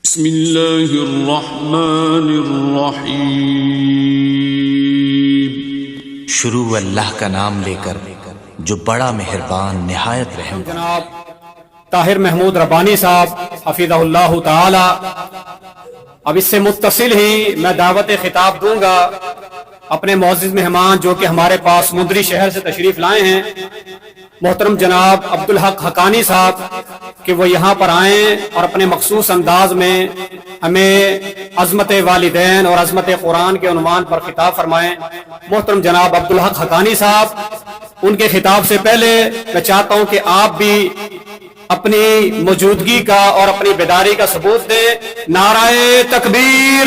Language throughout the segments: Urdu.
بسم اللہ الرحمن الرحیم۔ شروع اللہ کا نام لے کر جو بڑا مہربان نہایت رحم۔ جناب طاہر محمود ربانی صاحب حفظہ اللہ تعالی، اب اس سے متصل ہی میں دعوت خطاب دوں گا اپنے معزز مہمان جو کہ ہمارے پاس مندری شہر سے تشریف لائے ہیں، محترم جناب عبدالحق حقانی صاحب، کہ وہ یہاں پر آئیں اور اپنے مخصوص انداز میں ہمیں عظمت والدین اور عظمت قرآن کے عنوان پر خطاب فرمائیں۔ محترم جناب عبدالحق حقانی صاحب، ان کے خطاب سے پہلے میں چاہتا ہوں کہ آپ بھی اپنی موجودگی کا اور اپنی بیداری کا ثبوت دیں۔ نعرہ تکبیر،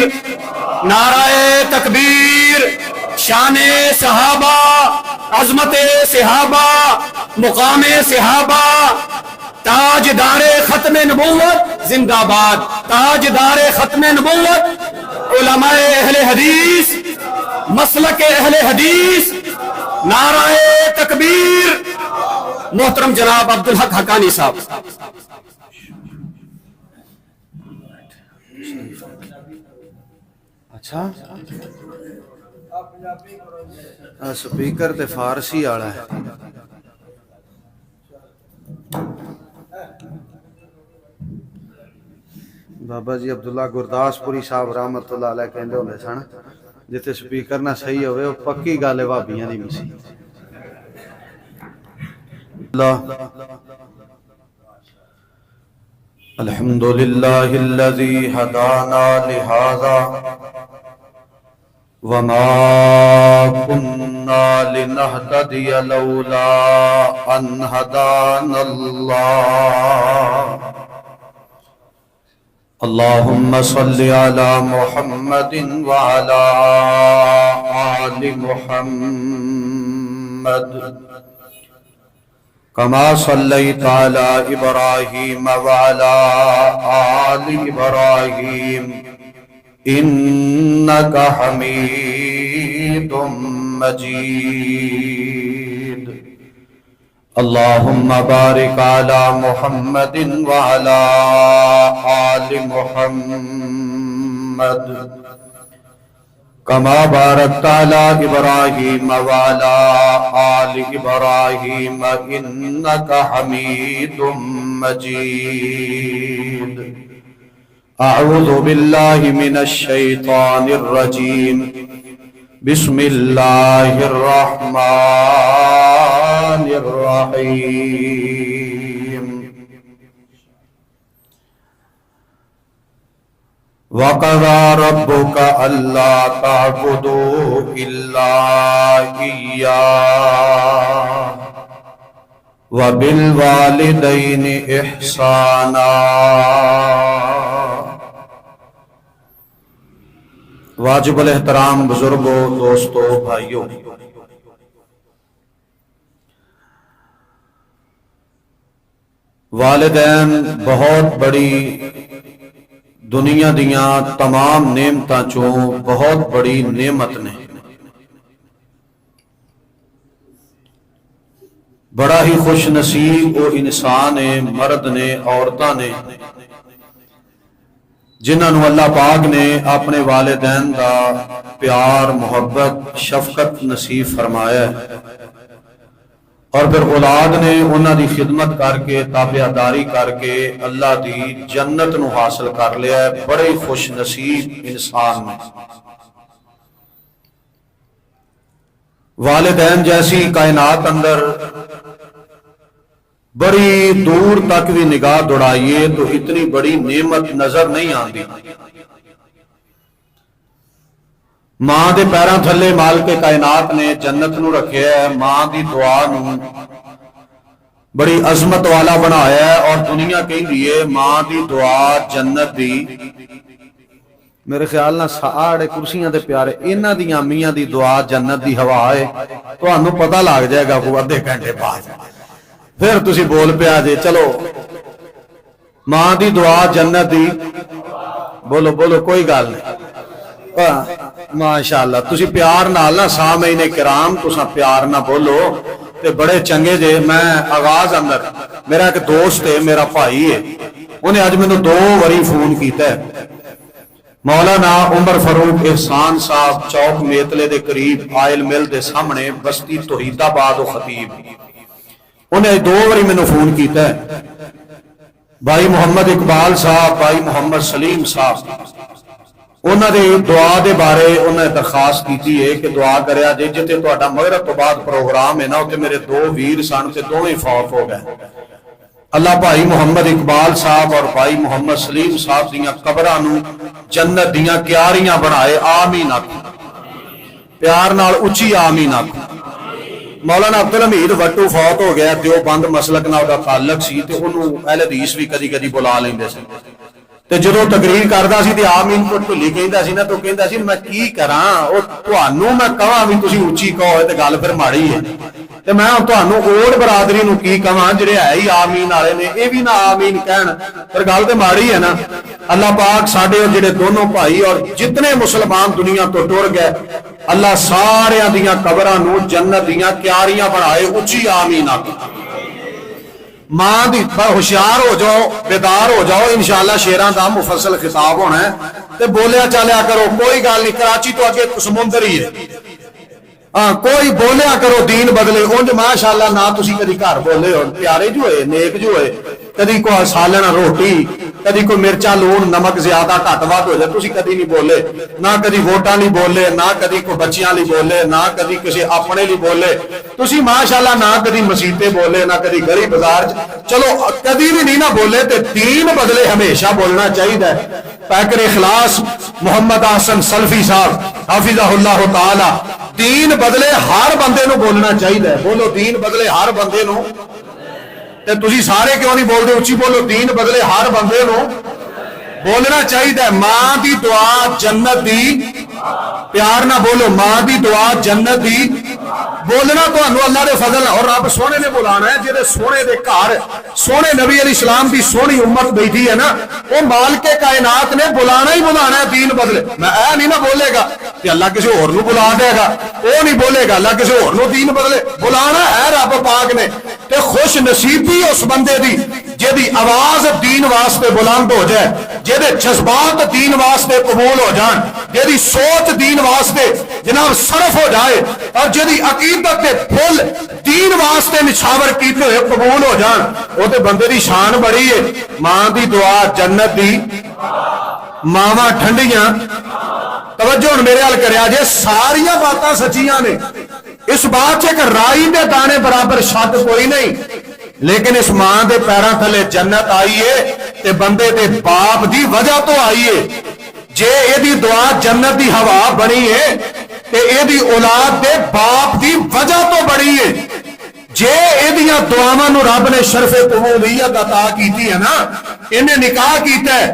نعرہ تکبیر، شان صحابہ، عظمت صحابہ، مقام صحابہ، تاجدار ختم نبوت زندہ باد، تاجدار ختم نبوت، علماء اہل حدیث، مسلک اہل حدیث، نعرہ تکبیر۔ محترم جناب عبدالحق حقانی صاحب۔ اچھا سپیکر تے فارسی والا ہے۔ بابا جی عبداللہ گرداس پوری صاحب رحمت اللہ علیہ کہندے ہوندے سن، جتے سپیکر نہ صحیح ہوئے وہ پکی گل ہے بھابیاں دی مسی۔ الحمدللہ الذی ہدانا لہذا وما كنا لنهتدي لولا ان هدانا الله اللهم صل على محمد وعلى آل محمد كما صليت على إبراهيم وعلى آل إبراهيم إنك حميد مجيد اللهم بارك على محمد وعلى آل محمد كما باركت على إبراهيم وعلى آل إبراهيم إنك حميد مجيد أعوذ بالله من الشيطان الرجيم بسم الله الرحمن الرحيم وقضى ربك ألا تعبدوا إلا إياه وبالوالدين إحسانا۔ واجب الاحترام بزرگوں، دوستوں، بھائیوں، والدین بہت بڑی دنیا دیاں تمام نعمتاں چوں بہت بڑی نعمت نے، بڑا ہی خوش نصیب وہ انسان نے، مرد نے، عورتاں نے جنہاں نو اللہ پاک نے اپنے والدین دا پیار، محبت، شفقت نصیب فرمایا ہے، اور پھر اولاد نے انہاں دی خدمت کر کے، تابعداری کر کے اللہ دی جنت نو حاصل کر لیا ہے۔ بڑے خوش نصیب انسان نے۔ والدین جیسی کائنات اندر بڑی دور تک بھی نگاہ دوڑائیے تو اتنی بڑی نعمت نظر نہیں آتی۔ ماں دے پیراں تھلے مالک کائنات نے جنت نو رکھیا ہے، ماں دی دعا نو بڑی عظمت والا بنایا ہے، اور دنیا کہندی ہے ماں دی دعا جنت دی۔ میرے خیال نہ ساڑھے کرسیاں دے پیارے انہاں دی میاں دی دعا جنت دی ہوا ہے، تہانوں پتہ لگ جائے گا کوئی آدھے گھنٹے بعد، پھر تسی بول پیا جے چلو ماں دی دعا جنت دی۔ بولو بولو کوئی گل نہیں، ماشاءاللہ تسی پیار نال نہ سامعین کرام تساں پیار نہ بولو تے بڑے چنگے جے۔ میں آغاز اندر میرا ایک دوست ہے، میرا بھائی ہے، انہیں اج مینوں 2 واری فون کیتا ہے۔ مولانا عمر فاروق احسان صاحب چوک میتلے دے قریب آئل مل دے سامنے بستی توحید آباد و خطیب، انہیں 2 واری مینوں فون کیتا ہے۔ بھائی محمد اقبال صاحب، بھائی محمد سلیم صاحب، انہوں نے دعا دے بارے انہیں درخواست کی ہے کہ دعا کریا جے جتے تہاڈا مغرب تو بعد پروگرام ہے نا، تے میرے 2 ویر سن تے دوویں فوت ہو گئے۔ اللہ بھائی محمد اقبال صاحب اور بھائی محمد سلیم صاحب دیاں قبراں نو جنت دیاں کیاریاں بنائے، آمین آکھو، پیار نال اچھی آمین آکھو۔ مولانا عبدالحمید وٹو فوت ہو گیا، دیوبند مسلک نال دا تعلق سی تے انہوں اہل حدیث بھی کدی کدی بلا لیندے سی، تے جدوں تقریر کردا سی تے آمین کو ٹھلی کہندا سی نا، تو کہندا سی میں کی کراں، او تہانوں میں کہاں وی تسی اچھی کہو تے گل پھر ماڑی ہے، تے میں تہانوں اوڑ برادری نو کی کہاں جڑے ہے ہی آمین والے نے اے وی نہ آمین کہن، پر گل تے ماڑی ہے نا۔ اللہ پاک ساڈے اور جڑے دونوں بھائی اور جتنے مسلمان دنیا تو ٹر گئے، اللہ سارے دیاں قبراں نو جنت دیاں کیاریاں بنائے، اچھی آمین آکھو۔ ماں دی ہوشیار ہو جاؤ، بیدار ہو جاؤ، انشاءاللہ شیراں دا مفصل خطاب ہونا ہے، تے بولیا چالیا کرو، کوئی گل نہیں، کراچی تو اگے سمندر ہی ہے، ہاں کوئی بولیا کرو، دین بدلے۔ اونج ماشاءاللہ نہ تسی کدی گھر بولے ہو، پیارے جو ہوئے، نیک جو ہوئے، کدی کوئی سالن روٹی، کدی کوئی مرچا لون نمک زیادہ گھٹ ود ہو جائے، تسی کدی نہیں بولے، نہ کدی ووٹاں نہیں بولے، نہ کدی کوئی بچیاں نہیں بولے، نہ کدی کسی اپنے لیے بولے، تسی ماشاءاللہ نہ کدی مسیتے بولے، نہ کدی گلی بازار، چلو کدی بھی نہیں نہ بولے، تے دین بدلے ہمیشہ بولنا چاہیے۔ پیکر اخلاص محمد حسن سلفی صاحب حافظہ اللہ تعالی، دین بدلے ہر بندے نو بولنا چاہیے، بولو دین بدلے ہر بندے نو، تے تسی سارے کیوں نہیں بولتے، اچھی بولو، دین بدلے ہر بندے نو بولنا چاہیے۔ ماں دی دعا جنت دی، پیار نہ بولو، ماں دی دعا جنت دی، بولنا تو اللہ دے فضل اور رب سونے نے بلانا ہے، جہاں سونے دے گھر سونے نبی علیہ السلام دی سونی امت بیٹھی ہے نا، وہ مالک کائنات نے بلانا ہی بلانا ہے، دین بدلے۔ میں اے نہیں نہ بولے گا کہ اللہ کسی اور نو بلا دے گا، وہ نہیں بولے گا اللہ کسی اور نو دین بدلے، بلانا ہے رب پاک نے۔ تے خوش نصیبی اس بندے دی جہی آواز دین واسطے بلند ہو جائے، جہدے جذبات دین واسطے قبول ہو جان، جہی سوچ دین واسطے جناب صرف ہو جائے، اور جہی عقیدت کے پھل دین واسطے نچھاور کیتے ہوئے قبول ہو جان، وہ تے بندے دی شان بڑی ہے۔ ماں دی دعا جنت دی، ماواں ٹھنڈیاں۔ توجہ ہن میرے حال کریا جے، ساریاں باتاں سچیاں نے، اس بات سے کہ رائی دے دانے برابر شک کوئی نہیں، لیکن اس ماں دے پیراں تھلے جنت آئی ہے تے بندے دے باپ دی وجہ تو آئی ہے۔ جے اے دی دعا جنت دی ہوا بنی ہے تے اے دی اولاد دے باپ دی وجہ تو بڑی ہے۔ جے اے دیاں دعاواں نو رب نے شرف قبولیت عطا کیتی ہے نا، انہیں نکاح کیتا ہے،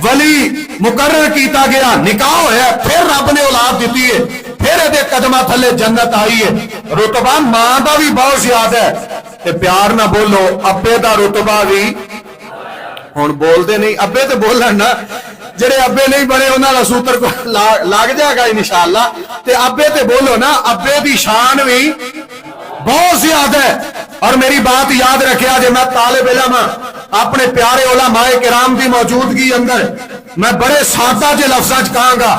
ولی مقرر کیتا گیا، نکاح ہویا، پھر رب نے اولاد دیتی ہے، پھر دے قدمہ تھلے جنت آئی ہے۔ رتبہ ماں دا بھی بہت زیادہ ہے، تے پیار نہ بولو، ابے دا رتبہ بھی، ہن بول دے نہیں، ابے تے بولن نا، جڑے ابے نہیں بنے انہاں دا سوتر کو لگ جائے گا انشاءاللہ، تے ابے تے بولو نا، ابے دی شان بھی بہت زیادہ ہے۔ اور میری بات یاد رکھیا جے، میں طالب علم اپنے پیارے علماء کرام دی موجودگی اندر میں بڑے سادہ جے لفظاں چ کہاں گا،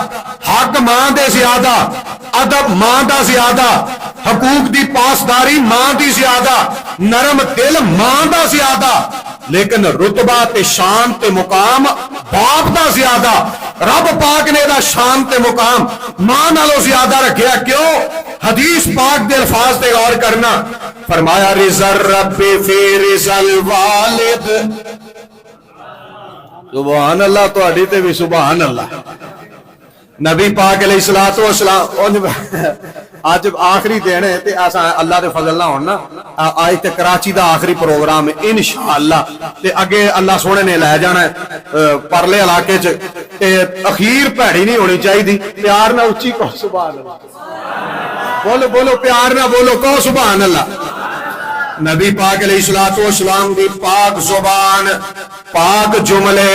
حق ماں دے زیادہ، ادب ماں دا زیادہ، حقوق دی پاسداری ماں دی زیادہ، نرم دل ماں دا زیادہ، لیکن رتبہ تے شان تے مقام باپ دا زیادہ۔ رب پاک نے دا شان تے مقام ماں نالوں زیادہ رکھیا، کیوں؟ حدیث پاک دے الفاظ تے غور کرنا، فرمایا رضا الرب فی رضا الوالد۔ سبحان اللہ، تہاڈی تے بھی سبحان اللہ۔ نبی پاک علیہ الصلوۃ والسلام اج آخری دن ہے تے اساں اللہ دے فضل نہ ہونا، اج تے کراچی دا آخری پروگرام ہے انشاءاللہ، تے اگے اللہ سونے نے لے جانا ہے پرلے علاقے چ، تے اخیر بھڑی نہیں ہونی چاہیے، پیار نہ اچھی کہو سبحان اللہ، بولو بولو پیار نہ بولو، کہو سبحان اللہ۔ نبی پاک علیہ الصلوۃ والسلام دی پاک زبان، پاک جملے،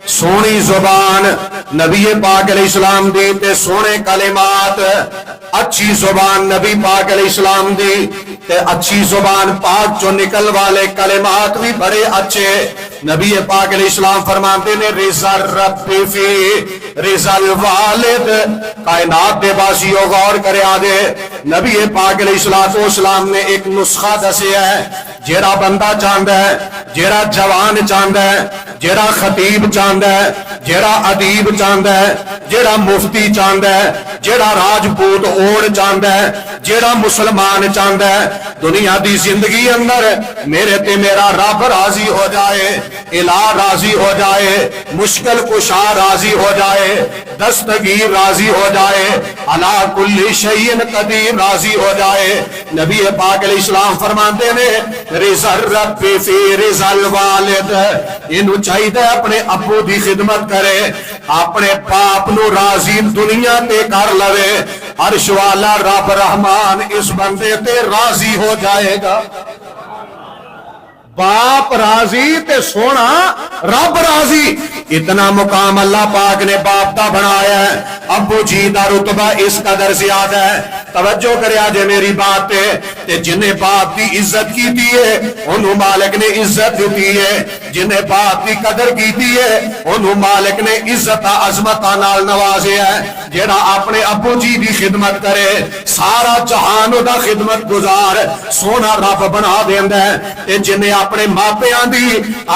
سونی زبان، نبی پاک علیہ السلام دی تے سونے کلمات، اچھی زبان نبی پاک علیہ السلام دی تے اچھی زبان پاک جو نکل والے کلمات بھی بڑے اچھے. نبی پاک علیہ السلام فرماتے نے رضا الرب فی رضا الوالد. کائنات دے باسیو غور کرے آدھے نبی پاک علیہ السلام نے ایک نسخہ دسے ہے. جیڑا بندہ چاہتا ہے، جیڑا جوان چاہتا ہے، جیڑا خطیب چاہتا ہے، جیڑا ادیب چاہتا ہے، جیڑا مفتی چاہتا ہے، جیڑا راجپوت اوڑ چاہتا ہے، جیڑا مسلمان چاہتا ہے دنیا دی زندگی اندر میرے تے میرا رب راضی ہو جائے، الہ راضی ہو جائے، مشکل کشا راضی ہو جائے، دستگیر راضی ہو جائے، علی کل شیء قدیر راضی ہو جائے. نبی پاک علیہ السلام فرماتے نے رضا الرب فی رضا الوالد. انہوں چاہیے اپنے ابو دی خدمت کرے، اپنے باپ نو راضی دنیا تے کر لوے، عرش والا رب رحمان اس بندے تے راضی ہو جائے گا. باپ راضی تے سونا رب راضی. اتنا مقام اللہ پاک نے باپ دا بنایا ہے. ابو جی دا رتبہ اس قدر زیادہ ہے. توجہ کرے آجے میری بات تے جنہیں باپ دی عزت کی دیئے انہوں مالک نے عزت دیتی ہے، جنہیں باپ دی قدر کی دیئے انہوں مالک نے عزت عظمت نال نوازے ہے. جیڑا اپنے ابو جی دی خدمت کرے سارا جہان دا خدمت گزار سونا رب بنا دیندہ ہے. تے جنہیں اپنے ماپیاں دی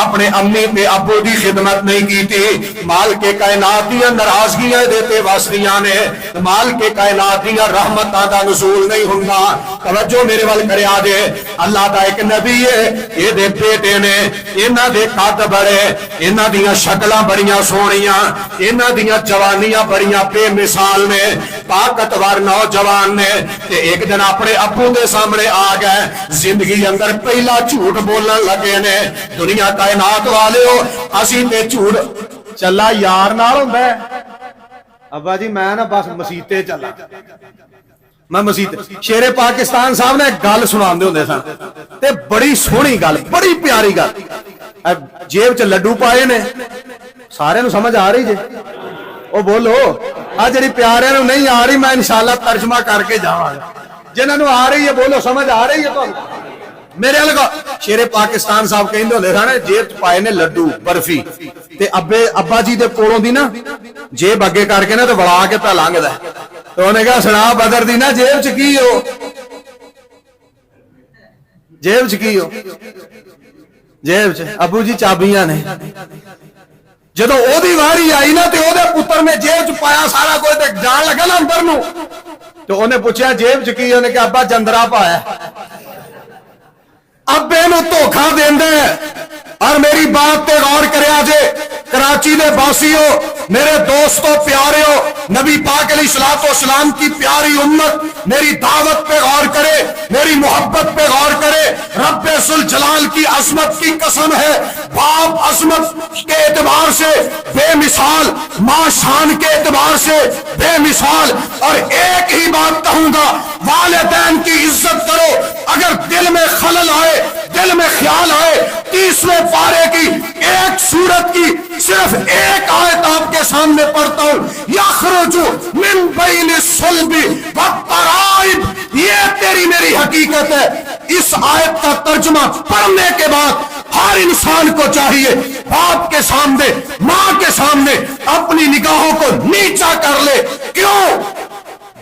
اپنے امی تے ابو دی خدمت نہیں کی تھی مال کے کائنات دیا ناراضگیاں دیتے واسطیاں نے، مال کے کائنات دیا رحمتاں دا نزول نہیں ہوندا. توجہ میرے وال کرے آدھے اللہ دا ایک نبی ہے، یہ دے بیٹے نے، انہاں دے قد بڑے، انہاں دیا شکلاں بڑیاں سونیاں، انہاں دیا جوانیاں بڑیاں بے مثال نے، طاقتور نوجوان نے. تے ایک دن اپنے ابو دے سامنے آ گئے، زندگی اندر پہلا جھوٹ بولن لگے نے. دنیا کائنات والے ہو اسی تے جھوٹ چلا یار نال ہوندا ہے. ابا جی میں نا بس مسیتے چلا، میں مسیتے. شیر پاکستان صاحب نے ایک گل سناندے ہوندے سن تے بڑی سونی گل، بڑی پیاری گل. جیب چ لڈو پائے نے، سارے نو سمجھ آ رہی جے؟ او بولو آ جڑی پیارے نو نہیں آ رہی میں انشاءاللہ ترجمہ کر کے جاواں گا. جنہاں نو آ رہی ہے بولو سمجھ آ رہی ہے تانوں؟ میرے لگا شیر پاکستان صاحب کہندے ہوندے سن جیب چ پائے نے لڈو برفی تے ابا جی دے کولوں دی نا جیب اگے کر کے نا تے وڑا کے پہ لنگدا ہے. تو انہیں کہا سنا بدر دی نا جیب چ کی ہو، جیب چ کی ہو؟ جیب چ ابو جی چابیاں نے. جدو او دی واری آئی نا تے او دے پتر نے جیب چ پایا سارا کوئی تے جان لگا نا اندر نو. تو انہیں پوچھا جیب چ کی؟ انہیں کہا ابا جندرا پایا. ابے نو دھوکھا دیندے اور میری بات تے غور کرے آجے کراچی دے باسیو میرے دوستو پیاریو نبی پاک علیہ الصلوۃ والسلام کی پیاری امت میری دعوت پہ غور کرے، میری محبت پہ غور کرے. رب ذوالجلال کی عظمت کی قسم ہے، باپ عظمت کے اعتبار سے بے مثال، ماں شان کے اعتبار سے بے مثال. اور ایک ہی بات کہوں گا، والدین کی عزت کرو. اگر دل میں خلل آئے، دل میں خیال آئے، 30ویں پارے کی ایک سورت کی صرف ایک آیت آپ کے سامنے پڑھتا ہوں، یخرج من بین الصلب والترائب. یہ تیری میری حقیقت ہے. اس آیت کا ترجمہ پڑھنے کے بعد ہر انسان کو چاہیے باپ کے سامنے، ماں کے سامنے اپنی نگاہوں کو نیچا کر لے. کیوں؟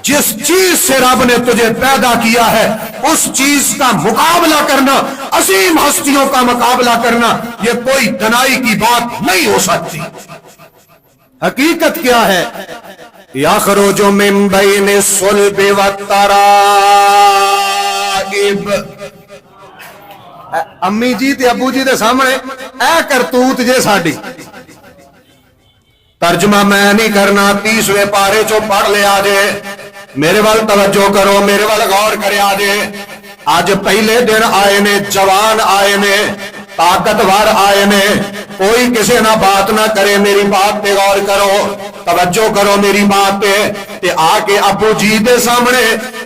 جس چیز سے رب نے تجھے پیدا کیا ہے اس چیز کا مقابلہ کرنا، عظیم ہستیوں کا مقابلہ کرنا، یہ کوئی دنائی کی بات نہیں ہو سکتی. حقیقت کیا ہے؟ یخرج من بین الصلب والترائب. امی جی تے ابو جی دے سامنے اے کرتوت جے ساڈی. ترجمہ میں نہیں کرنا، 30ویں پارے چو پڑھ لے آجے. میرے وال توجہ کرو، میرے وال غور کرے آجے. آج پہلے دن آئے نے، جوان آئے نے، طاقتور آئے نے. کوئی کسی نہ بات نہ کرے، میری بات پہ غور کرو، توجہ کرو میری بات پہ. تے آ کے ابو جی دے سامنے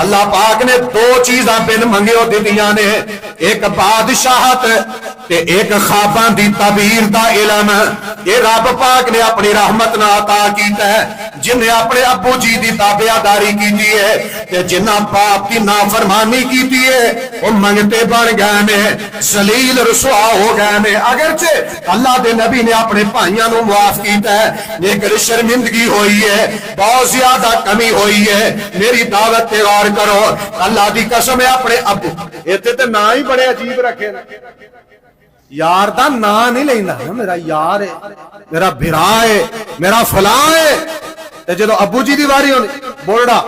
اللہ پاک نے دو چیزاں بن منگیو دیدیاں نے، ایک بادشاہت تے ایک خواباں دی تعبیر دا علم۔ یہ رب پاک نے اپنی رحمت نہ عطا کیتا ہے، جن نے اپنے ابو جی دی تابعداری کیتی ہے تے جنہ باپ دی نافرمانی کیتی ہے وہ منگتے بن گئے نے، ذلیل رسوا ہو گئے نے۔ اگرچہ اللہ دے نبی نے اپنے بھائیاں نو معاف کیتا ہے، لیکن شرمندگی ہوئی ہے، بہت زیادہ کمی ہوئی ہے۔ میری دعوت تے غور کرو، اللہ دی قسم ہے اپنے ابو ایتھے تے نا ہی بڑے عجیب رکھے نا، یار دا نا نہیں لینا، میرا یار ہے، میرا بھرا ہے، میرا فلاں ہے، تے جدو ابو جی دی واری ہونی بوڑا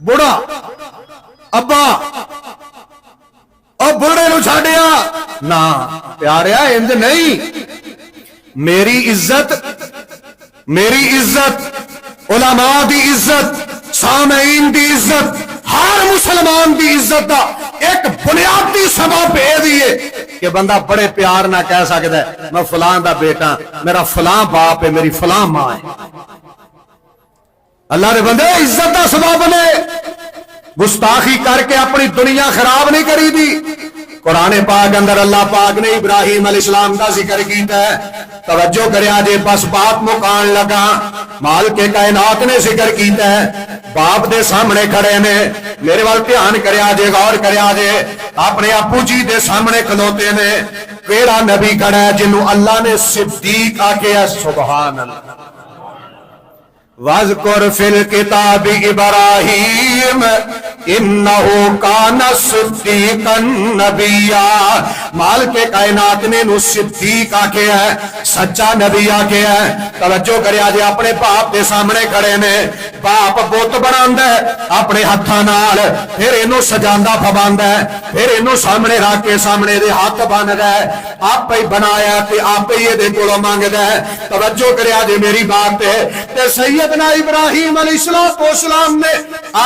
بوڑا ابا اور بوڑے نو چھاڑیا نا پیاریا انج نہیں۔ میری عزت علماء دی عزت، سامعین دی عزت، ہر مسلمان دی عزت دا ایک بنیادی سبب اے دیئے کہ بندہ بڑے پیار نہ کہہ سکتا ہے میں فلاں دا بیٹا، میرا فلاں باپ ہے، میری فلاں ماں ہے۔ اللہ نے بندے عزت دا سبب نے گستاخی کر کے اپنی دنیا خراب نہیں کری دی۔ قرآن پاک اندر اللہ پاک نے ابراہیم علیہ السلام کا ذکر کیتا ہے، توجہ کریا جے بس بات مکان لگا۔ مال کے کائنات نے ذکر کیتا ہے، باپ دے سامنے کھڑے نے، میرے وال دھیان کریا جے، غور کریا جے، اپنے ابو جی دے سامنے کھلوتے نے۔ کیڑا نبی کھڑا ہے جنوں اللہ نے صدیق آکھیا؟ سبحان اللہ۔ وَاذْكُرْ فِي الْكِتَابِ إِبْرَاهِيمَ إِنَّهُ كَانَ صِدِّيقًا نَبِيًّا۔ مال کے کائنات نے نو صدیق آکھے ہے، سچا نبی آکھے ہے۔ توجہ کریا جے، اپنے باپ دے سامنے کھڑے نے، باپ بت بناندا ہے اپنے ہتھاں نال، پھر اینو سجاندا پھباندا ہے، پھر اینو سامنے رکھ کے سامنے دے ہاتھ بندا ہے، آپ ہی بنایا تے آپ ہی دے کولوں منگدا ہے۔ توجہ کریا جے میری بات تے سیدنا ابراہیم علیہ السلام نے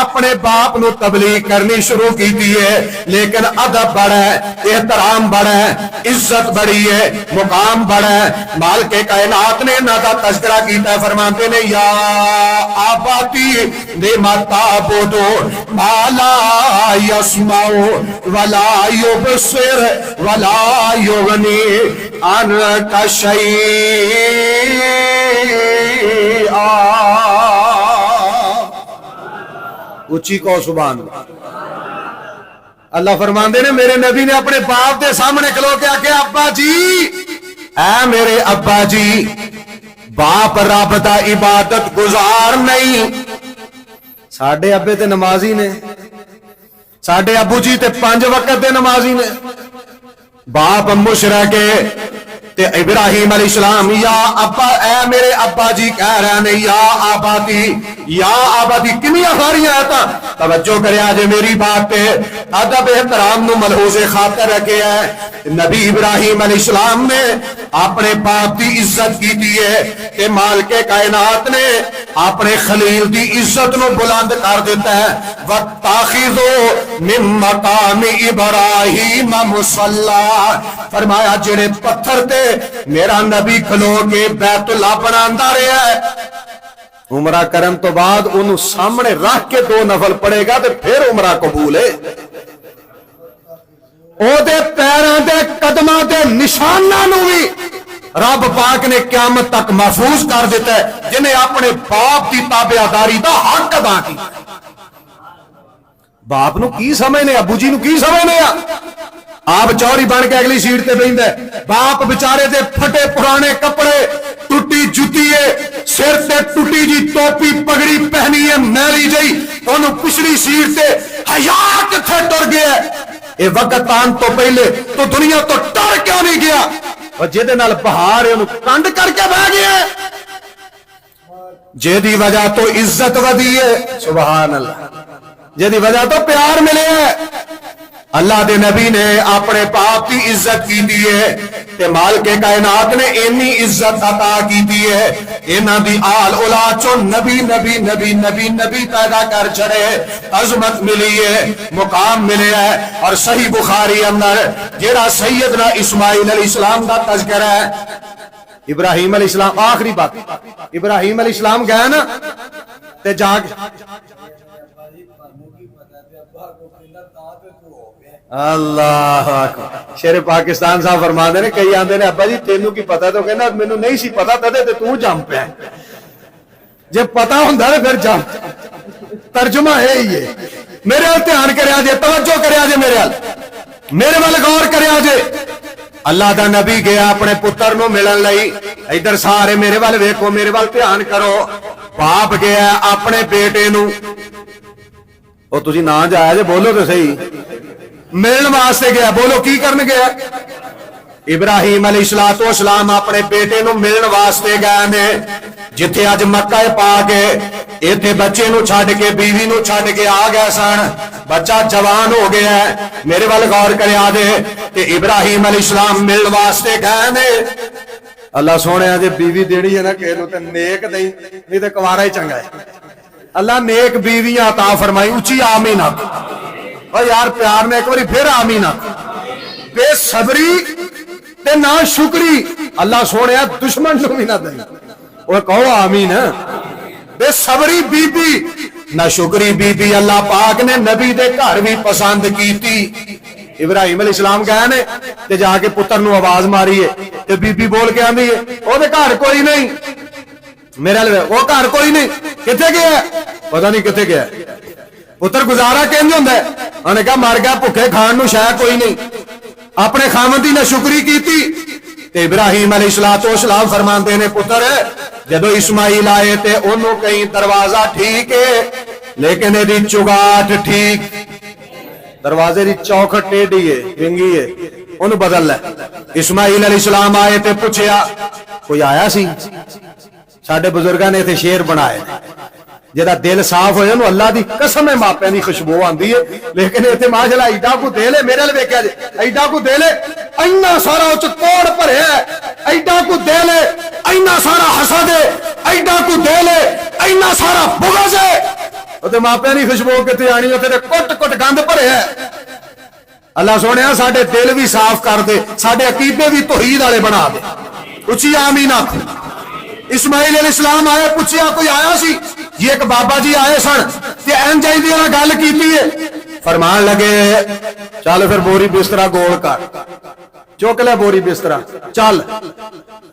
اپنے باپ نو تبلیغ کرنی شروع کی دی ہے، لیکن ادب بڑا ہے، احترام بڑا ہے، عزت بڑی ہے، مقام بڑا ہے۔ مال کے کائنات نے انہاں دا تذکرہ کیتا ہے، فرماتے نے یا آباتی لم تعبدو ما لا یسمع ولا یبصر ولا یغنی عنک شیئا۔ اچھی کو سبحان اللہ فرماندے نے، میرے نبی نے اپنے باپ دے سامنے کھلو کے آکھیا ابا جی، اے میرے ابا جی، باپ رب دا عبادت گزار نہیں۔ ساڈے ابے تے نمازی نے، ساڈے ابو جی تے 5 وقت دے نمازی نے، باپ مشرک ہے۔ تے ابراہیم علیہ السلام یا ابا، اے میرے ابا جی کہہ رہے ہیں یا آبادی، یا آبادی کنی افاریاں آتا۔ توجہ کریا جے میری بات پہ، ادب احترام نو ملحوظ خاطر رکھے ہے۔ نبی ابراہیم علیہ السلام نے اپنے باپ دی عزت کی دیئے تے مال کے کائنات نے اپنے خلیل دی عزت نو بلند کر دیتا ہے۔ وَاتَّخِذُوا مِن مَّقَامِ إِبْرَاهِيمَ مُصَلًّى، فرمایا جڑے پتھر تے میرا نبی کھلو کے بیت اللہ بناندا رہا ہے، عمرہ کرن تو بعد انہوں سامنے رکھ کے 2 نفل پڑے گا تے پھر عمرہ قبول ہے۔ او دے پیراں دے قدماں دے نشاناں نو بھی رب پاک نے قیامت تک محفوظ کر دیتا ہے، جنہیں اپنے باپ کی تابعداری دا حق ادا کی۔ باپ نو کی سمجھنے، ابو جی نو کی سمجھنے؟ آپ چوری بن کے اگلی سیٹ تے بیٹھے، باپ بیچارے دے پھٹے پرانے کپڑے، ٹوٹی جُتی ہے، سر تے ٹوٹی جی ٹوپی پگڑی پہنی ہے میلی جئی، انہوں پچھلی سیٹ تے حیا کتھے ٹر گیا ہے؟ اے وقت آن تو پہلے تو دنیا تو ٹر کیوں نہیں گیا؟ اور جیدے نال بہار ہے انہوں کنڈ کر کے بہ گیا ہے، جیدی وجہ تو عزت ودی ہے، سبحان اللہ، جیدی وجہ تو پیار ملے ہے۔ اللہ دے نبی نے اپنے باپ کی عزت کی دیئے تے مال کے کائنات نے اینی عزت عطا کی دیئے، اینا دی آل اولاد چون نبی نبی نبی نبی نبی پیدا کر چھڑے، عظمت ملی ہے، مقام ملے ہے۔ اور صحیح بخاری اندر جیڑا سیدنا اسماعیل علیہ السلام دا تذکرہ ہے، ابراہیم علیہ السلام، آخری بات، ابراہیم علیہ السلام گئے نا تے جاگ اللہ اکبر. شیر پاکستان صاحب فرماتے ہیں کئی آندے نے ابا جی تینوں کی پتا تو کہنا مینوں نہیں سی پتا تدے تے تو جم پیا جب پتا ہوندا تے پھر جم. ترجمہ ہے یہ. میرے ال دھیان کریا جے توجہ کریا جے میرے ول غور کریا جے. اللہ دا نبی گیا اپنے پتر نو ملن لئی ادھر سارے میرے ول ویکھو میرے ول دھیان کرو. باپ گیا اپنے بیٹے نو او تسی نہ جایا جے بولو تو صحیح ملن واسطے گیا. بولو کی کرن گیا؟ ابراہیم علیہ السلام اپنے بیٹے نو ملن واسطے گئے نے جتھے اج مکہ پاک ایتھے بچے نو چھڈ کے بیوی نو چھڈ کے آ گئے سن. بچہ جوان ہو گیا ہے. میرے ول غور کریا دے کہ ابراہیم علیہ السلام ملن واسطے گئے نے. اللہ سونے جے بیوی دینی ہے نا کہ تے نیک دئی نہیں تے کوارا ہی چنگا ہے. اللہ نیک بیویاں عطا فرمائی. اونچی آمین آکھ. اور یار پیار نے ایک باری پھر آمین آکھ. بے صبری تے نا شکری اللہ سونے دشمن نو بھی نہ دے. وہ کہو آمین. بے صبری بی بی نہ شکری بی بی اللہ پاک نے نبی دے گھر بھی پسند کیتی. ابراہیم علیہ السلام گئے نے تے جا کے پتر نو آواز ماری ہے تے بی بی بول کے آندی ہے او دے گھر کوئی نہیں. میرے لے وہ گھر کوئی نہیں. کتے گیا پتہ نہیں کتے گیا. پتر گزارا کینج ہوندا ہے. انہاں نے کہا مر گیا بھکے کھان نو شے کوئی نہیں. اپنے خاوند دی نہ شکری کیتی. تے ابراہیم علیہ السلام فرماندے نے پتر جدو اسماعیل آئے تے انہوں کہیں دروازہ ٹھیک ہے لیکن ایدی چگاٹ ٹھیک دروازے دی چوکھٹ ٹیڑھی ہے ونگی ہے انہوں بدل لے. اسماعیل علیہ السلام آئے تے پوچھیا کوئی آیا سی. ساڈے بزرگاں نے تے شیر بنائے جدا دل صاف ہوئے انہوں اللہ دی قسم ہے ماپے دی خوشبو آندی ہے. لیکن ایتھے ماشاءاللہ ایڈا کو دے لے میرے لے ویکھیا جے ایڈا کو دے لے اینا سارا اچ کوڑ بھریا ہے. ایڈا کو دے لے اینا سارا حسد ہے. ایڈا کو دے لے اینا سارا بغض ہے. تے ماپے دی خوشبو کتے آنی اوتھے تے کٹ کٹ گند بھریا ہے. اللہ سونیا ساڈے دل بھی صاف کر دے ساڈے عقیدے بھی توحید والے بنا دے. اچھی آمین آکھ. اسماعیل علیہ السلام آئے پوچھیا کوئی آیا سی. یہ ایک بابا جی آئے سن تے این جائی دی گل کیتی ہے. فرمان لگے چل پھر بوری بسترا گول کر چوک لے بوری بسترا چل.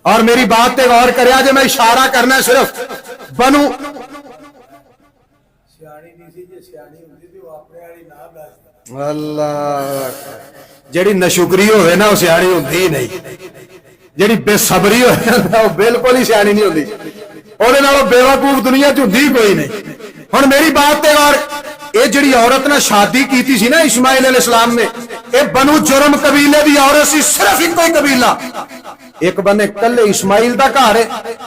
اور میری بات تے غور کریا جے میں اشارہ کرنا صرف بنو اللہ جیڑی نشکری ہوئے نا وہ سیاڑی ہوندی نہیں. جیڑی بے صبری ہوئے نا وہ بالکل ہی سیاڑی نہیں ہوندی. اوہدے نالوں بیوقوف دنیا چ ہوندی کوئی نہیں. ہن میری بات تے غور اے جڑی عورت نے شادی کیتی سی نا اسماعیل علیہ السلام نے اے بنو جرم قبیلے دی عورت سی. صرف ایک کوئی قبیلہ ایک بنے کلے اسماعیل دا گھر ہے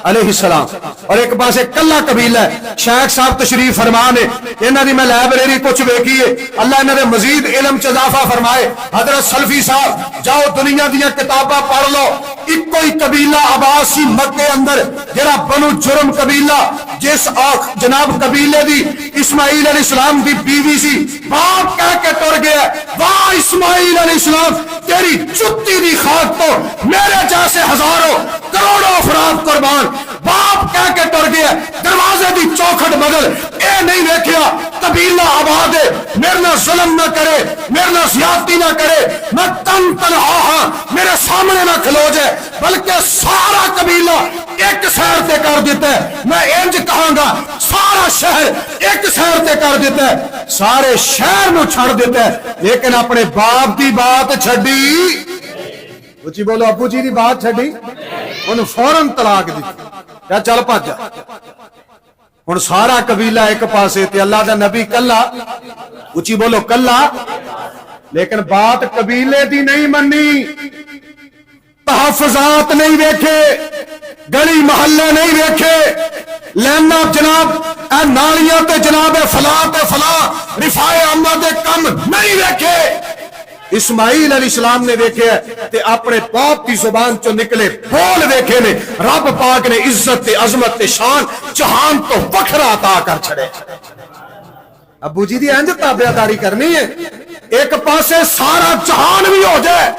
علیہ السلام اور ایک پاسے کلا قبیلہ ہے. شیخ صاحب تشریف فرمان ہے انہاں دی میں لائبریری کچھ ویکھی ہے. اللہ انہاں دے مزید علم چ اضافہ فرمائے. حضرت سلفی صاحب جاؤ دنیا دیاں کتاباں پڑھ لو. ایک کوئی قبیلہ آباد سی مکے اندر جڑا بنو جرم قبیلہ جس جناب قبیلے دی اسماعیل علیہ السلام دی بیوی سی. باپ کہہ کے ٹر گیا واہ اسماعیل علیہ السلام تیری جتی دی خاک تو میرے جیسے ہزاروں کروڑوں افراد قربان. باپ کہہ کے ٹر گیا دروازے دی چوکھٹ بدل. اے نہیں دیکھیا قبیلہ آباد ہے میرے نہ ظلم نہ کرے میرے نہ زیادتی نہ کرے میں تن تنہا ہاں میرے سامنے نہ کھلو جائے بلکہ سارا قبیلہ ایک سیر تے کر دیتا ہے. میں انج کہاں گا سارا شہر ایک سیر تے کر دیتا ہے. سارے شہر نو چھڑ دیتا ہے لیکن اپنے باپ دی بات چھڈی. اچھی بولو ابو جی دی بات چھڈی انہوں فوراً طلاق دی کیا چل پاج جا. ہن سارا قبیلہ ایک پاسے تے اللہ دا نبی کلا. اچھی بولو کلا. لیکن بات قبیلے دی نہیں منی. تحفظات نہیں ویکھے گلی محلے نہیں ویکھے لینا جناب اے نالیاں تے جناب فلاں تے فلاں رفاع عامہ دے کم نہیں ویکھے. اسماعیل علیہ السلام نے ویکھے تے اپنے باپ کی زبان چو نکلے بول ویکھے نے. رب پاک نے عزت تے عظمت تے شان جہان تو وکھرا عطا کر چھڑے. ابو جی دی انج تابعداری کرنی ہے ایک پاسے سارا جہان بھی ہو جائے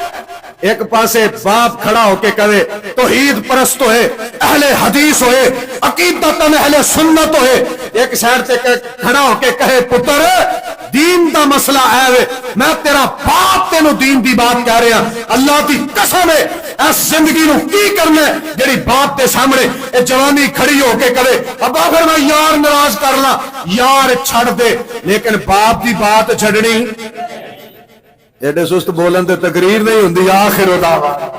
ایک پاسے باپ کھڑا ہو کے کہے توحید پرست ہوئے، اہل حدیث ہوئے، عقیدتاً اہل سنت ہوئے، ایک سائڈ سے کھڑا ہو کے کہے پتر دین دا مسئلہ ہے وے، میں تیرا باپ تینو دین دی بات کہہ رہا، اللہ دی قسم ہے اس زندگی نو کی کرنا ہے جڑی باپ دے سامنے اے جوانی کھڑی ہو کے کہے ابا پھر میں یار ناراض کر لا، یار چھڑ دے، لیکن باپ دی بات چھڑنی ایڈے سست بولن تے تقریر نہیں ہوندی۔ آخر دعوانا